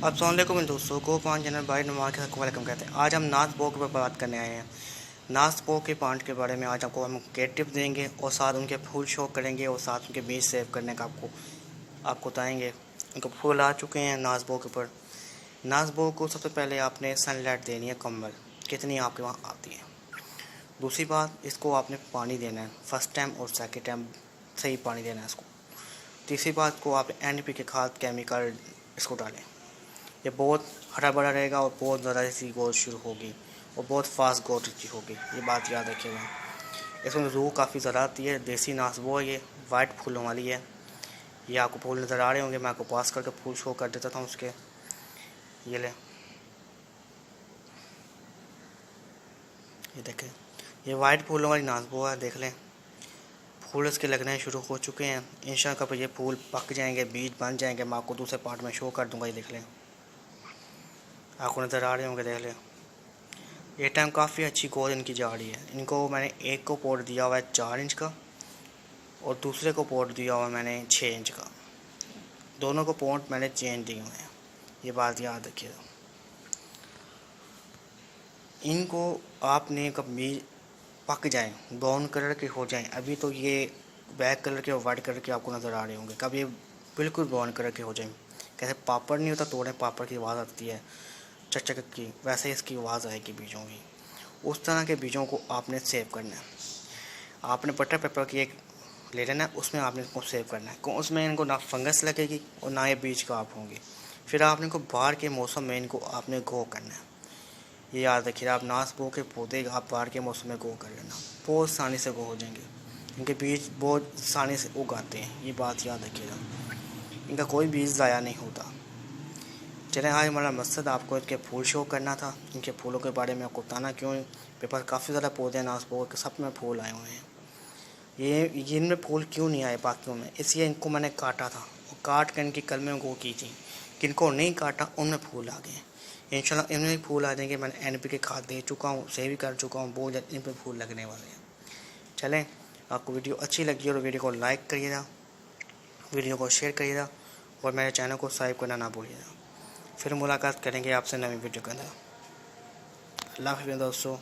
अस्सलाम वालेकुम दोस्तों को पान चैनल बाई नुमान के साथ वेलकम कहते हैं। आज हम नाश बो के ऊपर बात करने आए हैं। नाश बो के प्लांट के बारे में आज आपको हम केयर टिप्स देंगे और साथ उनके फूल शो करेंगे और साथ उनके बीज सेव करने का आपको बताएंगे। उनके फूल आ चुके हैं नाश बो के ऊपर। नाश बो को सबसे पहले आपने सनलाइट देनी है कम्बल, कितनी आपके वहाँ आती है। दूसरी बात, इसको आपने पानी देना है फर्स्ट टाइम और सेकेंड टाइम सही पानी देना है इसको। तीसरी बात को आप NPK खाद केमिकल इसको डालें। ये बहुत हरा भरा रहेगा और बहुत ज़्यादा इसकी ग्रोथ शुरू होगी और बहुत फास्ट ग्रोथ इसकी होगी, ये बात याद रखिएगा। इसमें रूह काफ़ी ज़्यादा आती है। देसी नासबो है, ये वाइट फूलों वाली है। ये आपको फूल नज़र आ रहे होंगे, मैं आपको पास करके फूल शो कर देता था उसके। ये ले, ये देखें, ये वाइट फूलों वाली नासबो है, देख लें। फूल इसके लगने शुरू हो चुके हैं। इंशाल्लाह ये फूल पक जाएंगे, बीज बन जाएंगे, मैं आपको दूसरे पार्ट में शो कर दूँगा। ये देख लें, आपको नज़र आ रहे होंगे, देख लें। ये टाइम काफ़ी अच्छी ग्रोथ इनकी जा रही है। इनको मैंने एक को पोट दिया हुआ है 4 इंच का और दूसरे को पोट दिया हुआ मैंने 6 इंच का। दोनों को पोट मैंने चेंज दिए हुए हैं, ये बात याद रखिएगा। इनको आपने कभी पक जाए, ब्राउन कलर के हो जाएं, अभी तो ये ब्लैक कलर के और वाइट कलर के आपको नज़र आ रहे होंगे, कभी बिल्कुल ब्राउन कलर के हो जाएं, कैसे पापड़ नहीं होता, तोड़े पापड़ की आवाज़ आती है चकचक की, वैसे इसकी आवाज़ आएगी बीजों की। उस तरह के बीजों को आपने सेव करना है। आपने बटर पेपर की एक ले लेना है, उसमें आपने इसको सेव करना है। उसमें इनको ना फंगस लगेगी और ना ये बीज खराब होंगे। फिर आपने को बाहर के मौसम में इनको आपने ग्रो करना है। ये याद रखिए, आप नासबो के पौधे आप बाहर के मौसम में ग्रो कर लेना, बहुत आसानी से ग्रो हो जाएंगे। इनके बीज बहुत आसानी से उगाते हैं, ये बात याद रखिएगा। इनका कोई बीज ज़ाया नहीं होता। चलें, आज हमारा मकसद आपको इनके फूल शो करना था। इनके फूलों के बारे में आपको बताना क्यों मेरे पास काफ़ी ज़्यादा पौधे हैं नासबो के, सब में फूल आए हुए हैं। ये इनमें फूल क्यों नहीं आए बाकियों में, इसलिए इनको मैंने काटा था और काट कर इनकी कलमें को की थी। किनको नहीं काटा उनमें फूल आ गए। इंशाल्लाह इनमें फूल आ जाएंगे। मैंने NPK खाद दे चुका हूँ, सेव भी कर चुका हूँ, बहुत जल्द इन पर फूल लगने वाले हैं। चलें, आपको वीडियो अच्छी लगी और वीडियो को लाइक करिएगा, वीडियो को शेयर करिएगा और मेरे चैनल को सब्सक्राइब करना ना भूलिएगा। फिर मुलाकात करेंगे आपसे नई वीडियो के अंदर। अल्लाह हाफ़िज़ दोस्तों।